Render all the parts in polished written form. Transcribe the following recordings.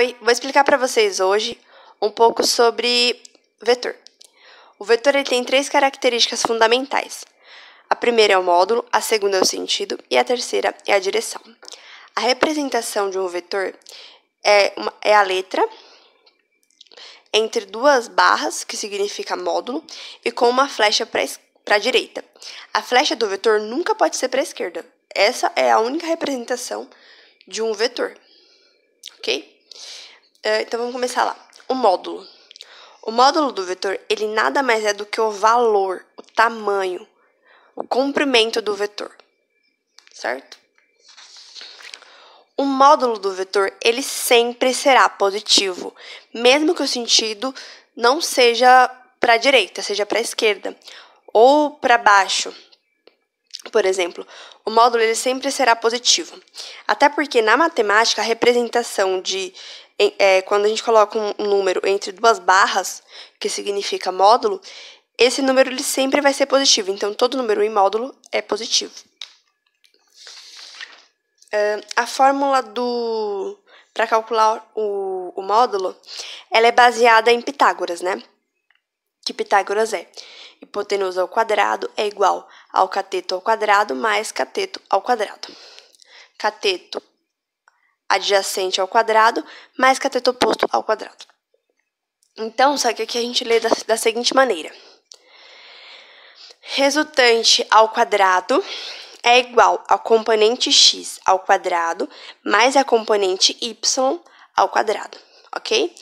Oi, vou explicar para vocês hoje um pouco sobre vetor. O vetor ele tem três características fundamentais. A primeira é o módulo, a segunda é o sentido e a terceira é a direção. A representação de um vetor é a letra entre duas barras, que significa módulo, e com uma flecha para a direita. A flecha do vetor nunca pode ser para a esquerda. Essa é a única representação de um vetor. Ok? Então, vamos começar lá. O módulo. O módulo do vetor, ele nada mais é do que o valor, o tamanho, o comprimento do vetor. Certo? O módulo do vetor, ele sempre será positivo, mesmo que o sentido não seja para a direita, seja para a esquerda, ou para baixo. Por exemplo, o módulo ele sempre será positivo. Até porque na matemática, a representação quando a gente coloca um número entre duas barras, que significa módulo, esse número ele sempre vai ser positivo. Então, todo número em módulo é positivo. A fórmula para calcular o módulo, ela é baseada em Pitágoras, né? Que Pitágoras é: hipotenusa ao quadrado é igual ao cateto ao quadrado mais cateto ao quadrado. Cateto adjacente ao quadrado mais cateto oposto ao quadrado. Então, só que aqui a gente lê da seguinte maneira: resultante ao quadrado é igual ao componente x ao quadrado mais a componente y ao quadrado, ok?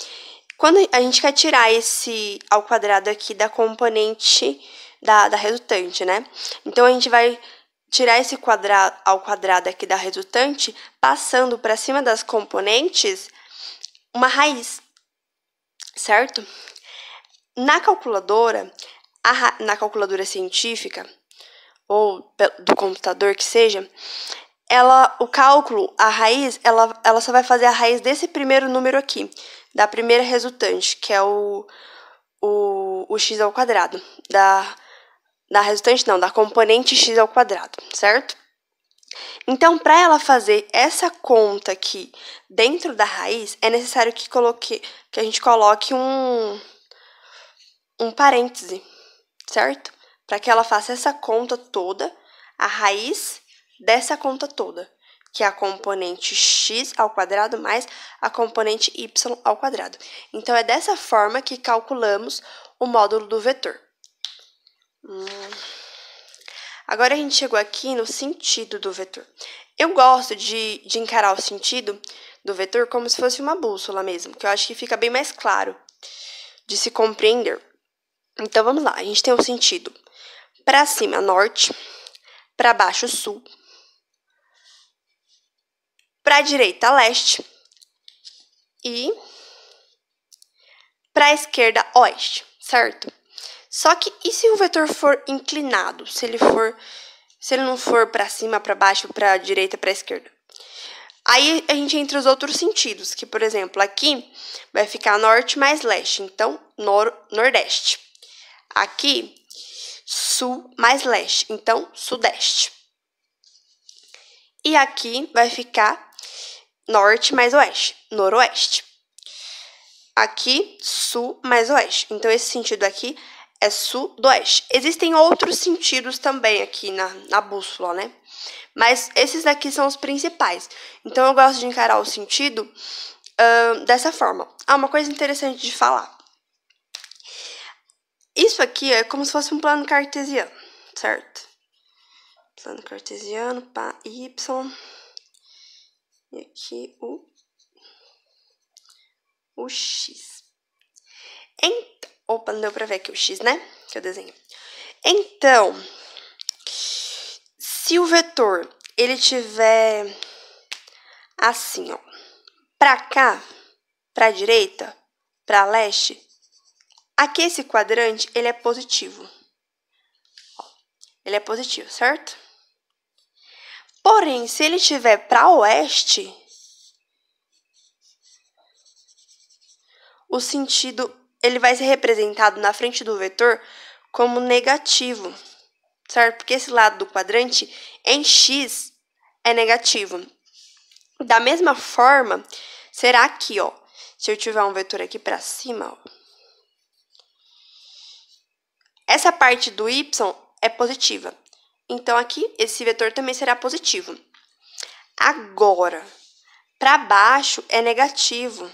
Quando a gente quer tirar esse ao quadrado aqui da componente da resultante, né? Então, a gente vai tirar esse ao quadrado aqui da resultante, passando para cima das componentes uma raiz, certo? Na calculadora científica, ou do computador que seja, o cálculo, a raiz, ela só vai fazer a raiz desse primeiro número aqui, da primeira resultante, que é o x ao quadrado, da resultante não, da componente x ao quadrado, certo? Então, para ela fazer essa conta aqui dentro da raiz, é necessário que a gente coloque um parêntese, certo? Para que ela faça essa conta toda, a raiz dessa conta toda, que é a componente x ao quadrado mais a componente y ao quadrado. Então, é dessa forma que calculamos o módulo do vetor. Agora, a gente chegou aqui no sentido do vetor. Eu gosto de encarar o sentido do vetor como se fosse uma bússola mesmo, que eu acho que fica bem mais claro de se compreender. Então, vamos lá. A gente tem o sentido para cima, norte, para baixo, sul, para a direita, leste e para a esquerda, oeste, certo? Só que, e se o vetor for inclinado? Se ele não for para cima, para baixo, para a direita, para a esquerda? Aí a gente entra os outros sentidos, que, por exemplo, aqui vai ficar norte mais leste, então nordeste. Aqui, sul mais leste, então sudeste. E aqui vai ficar norte mais oeste, noroeste. Aqui, sul mais oeste. Então, esse sentido aqui é sudoeste. Existem outros sentidos também aqui na bússola, né? Mas esses daqui são os principais. Então, eu gosto de encarar o sentido dessa forma. Uma coisa interessante de falar. Isso aqui é como se fosse um plano cartesiano, certo? Plano cartesiano, pá, y. E aqui o x. Opa, não deu pra ver aqui o x, né? Que eu desenho. Então, se o vetor, ele tiver assim, ó, pra cá, pra direita, pra leste, aqui esse quadrante, ele é positivo. Ele é positivo, certo? Porém, se ele tiver pra oeste, o sentido, ele vai ser representado na frente do vetor como negativo, certo? Porque esse lado do quadrante, em x, é negativo. Da mesma forma, será aqui, ó. Se eu tiver um vetor aqui para cima, ó, essa parte do y é positiva. Então, aqui, esse vetor também será positivo. Agora, para baixo é negativo,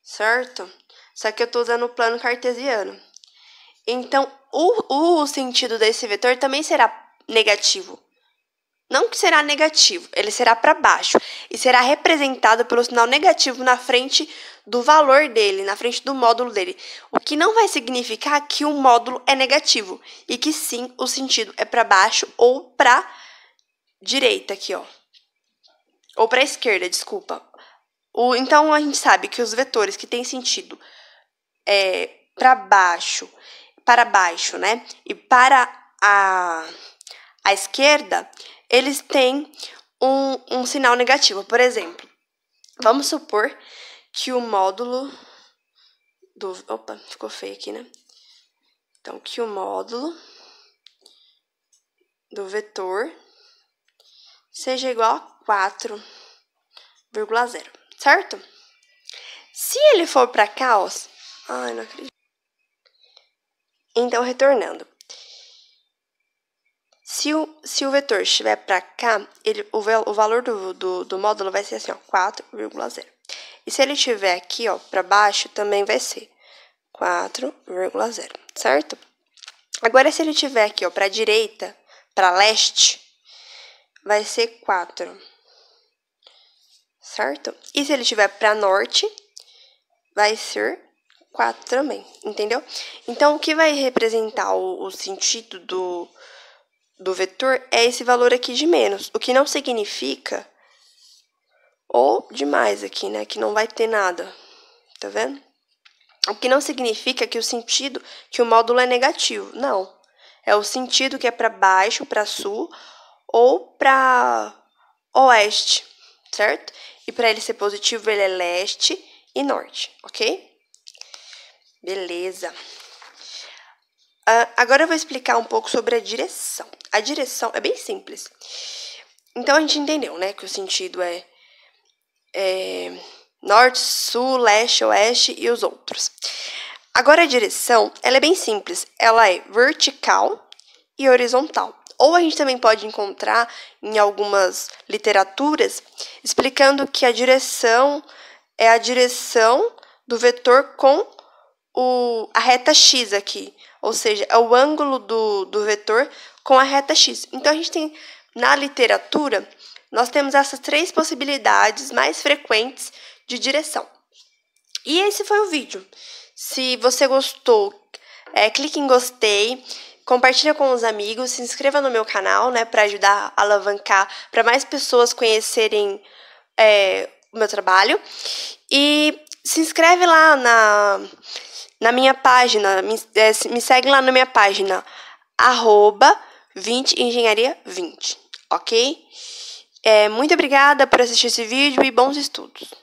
certo? Só que eu estou usando o plano cartesiano. Então, o sentido desse vetor também será negativo. Não que será negativo, ele será para baixo. E será representado pelo sinal negativo na frente do valor dele, na frente do módulo dele. O que não vai significar que o módulo é negativo. E que sim, o sentido é para baixo ou para direita aqui, ó. Ou para esquerda, desculpa. Então, a gente sabe que os vetores que têm sentido para baixo, né? E para a esquerda, eles têm um sinal negativo. Por exemplo, vamos supor que o módulo do... Opa, ficou feio aqui, né? Então, que o módulo do vetor seja igual a 4,0, certo? Se ele for para cá, ó... Ai, não acredito. Então, retornando. Se o vetor estiver para cá, o valor do módulo vai ser assim, ó, 4,0. E se ele estiver aqui, ó, para baixo, também vai ser 4,0, certo? Agora, se ele estiver aqui, ó, para direita, para leste, vai ser 4, certo? E se ele estiver para norte, vai ser 4 também, entendeu? Então, o que vai representar o sentido do vetor é esse valor aqui de menos, o que não significa, ou de mais aqui, né, que não vai ter nada, tá vendo? O que não significa que o sentido, que o módulo é negativo, não. É o sentido que é para baixo, para sul, ou para oeste, certo? E para ele ser positivo, ele é leste e norte, ok? Beleza. Agora eu vou explicar um pouco sobre a direção. A direção é bem simples. Então, a gente entendeu, né, que o sentido é norte, sul, leste, oeste e os outros. Agora, a direção, ela é bem simples. Ela é vertical e horizontal. Ou a gente também pode encontrar em algumas literaturas explicando que a direção é a direção do vetor com a reta x aqui. Ou seja, é o ângulo do vetor com a reta x. Então, a gente tem, na literatura, nós temos essas 3 possibilidades mais frequentes de direção. E esse foi o vídeo. Se você gostou, clique em gostei, compartilha com os amigos, se inscreva no meu canal, né, para ajudar a alavancar, para mais pessoas conhecerem o meu trabalho. E se inscreve lá na minha página, me segue lá na minha página, @20engenharia20, ok? Muito obrigada por assistir esse vídeo e bons estudos!